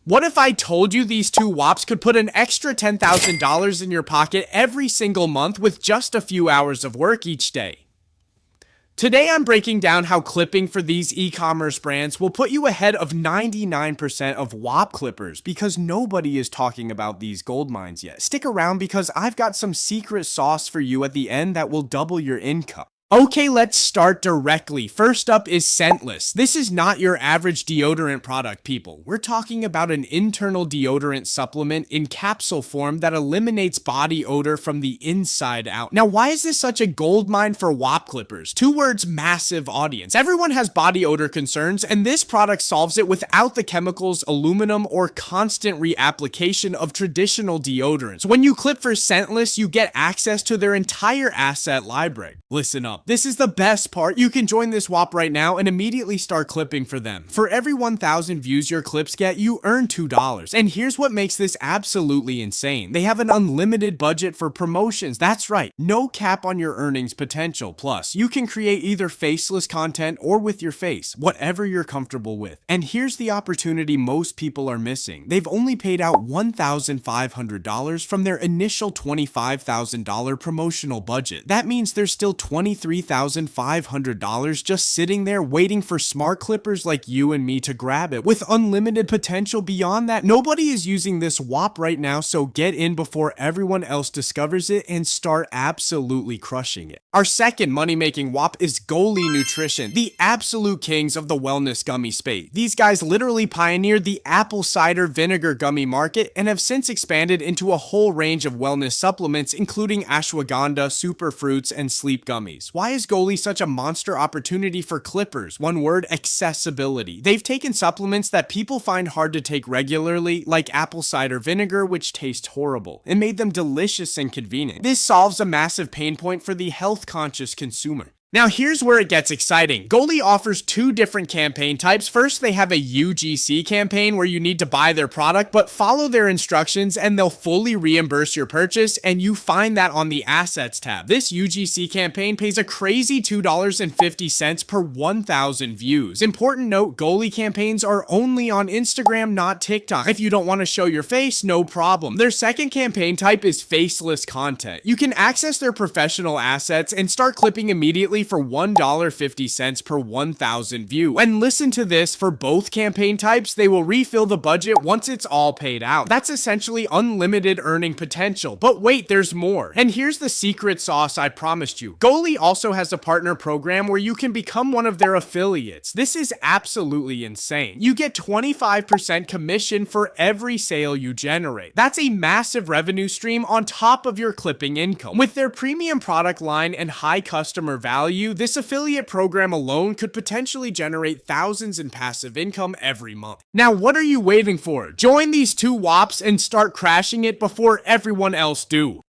What if I told you these two Whops could put an extra $10,000 in your pocket every single month with just a few hours of work each day? Today I'm breaking down how clipping for these e-commerce brands will put you ahead of 99% of Whop clippers because nobody is talking about these gold mines yet. Stick around because I've got some secret sauce for you at the end that will double your income. Okay, let's start directly. First up is scentless. This is not your average deodorant product, people. We're talking about an internal deodorant supplement in capsule form that eliminates body odor from the inside out. Now, why is this such a gold mine for Whop clippers? Two words: massive audience. Everyone has body odor concerns, and this product solves it without the chemicals, aluminum, or constant reapplication of traditional deodorants. When you clip for scentless, you get access to their entire asset library. Listen up. This is the best part. You can join this Whop right now and immediately start clipping for them. For every 1,000 views your clips get, you earn $2. And here's what makes this absolutely insane. They have an unlimited budget for promotions. That's right. No cap on your earnings potential. Plus, you can create either faceless content or with your face, whatever you're comfortable with. And here's the opportunity most people are missing. They've only paid out $1,500 from their initial $25,000 promotional budget. That means there's still $23,500 just sitting there waiting for smart clippers like you and me to grab it. With unlimited potential beyond that, nobody is using this Whop right now, so get in before everyone else discovers it and start absolutely crushing it. Our second money-making Whop is Goli Nutrition, the absolute kings of the wellness gummy space. These guys literally pioneered the apple cider vinegar gummy market and have since expanded into a whole range of wellness supplements, including ashwagandha, superfruits, and sleep gummies. Why is Goli such a monster opportunity for clippers? One word: accessibility. They've taken supplements that people find hard to take regularly, like apple cider vinegar, which tastes horrible, and made them delicious and convenient. This solves a massive pain point for the health-conscious consumer. Now here's where it gets exciting. Goli offers two different campaign types. First, they have a UGC campaign where you need to buy their product, but follow their instructions and they'll fully reimburse your purchase, and you find that on the Assets tab. This UGC campaign pays a crazy $2.50 per 1,000 views. Important note, Goli campaigns are only on Instagram, not TikTok. If you don't want to show your face, no problem. Their second campaign type is faceless content. You can access their professional assets and start clipping immediately for $1.50 per 1,000 view. And listen to this, for both campaign types, they will refill the budget once it's all paid out. That's essentially unlimited earning potential. But wait, there's more. And here's the secret sauce I promised you. Goli also has a partner program where you can become one of their affiliates. This is absolutely insane. You get 25% commission for every sale you generate. That's a massive revenue stream on top of your clipping income. With their premium product line and high customer value, this affiliate program alone could potentially generate thousands in passive income every month. Now, what are you waiting for? Join these two Whops and start crashing it before everyone else do.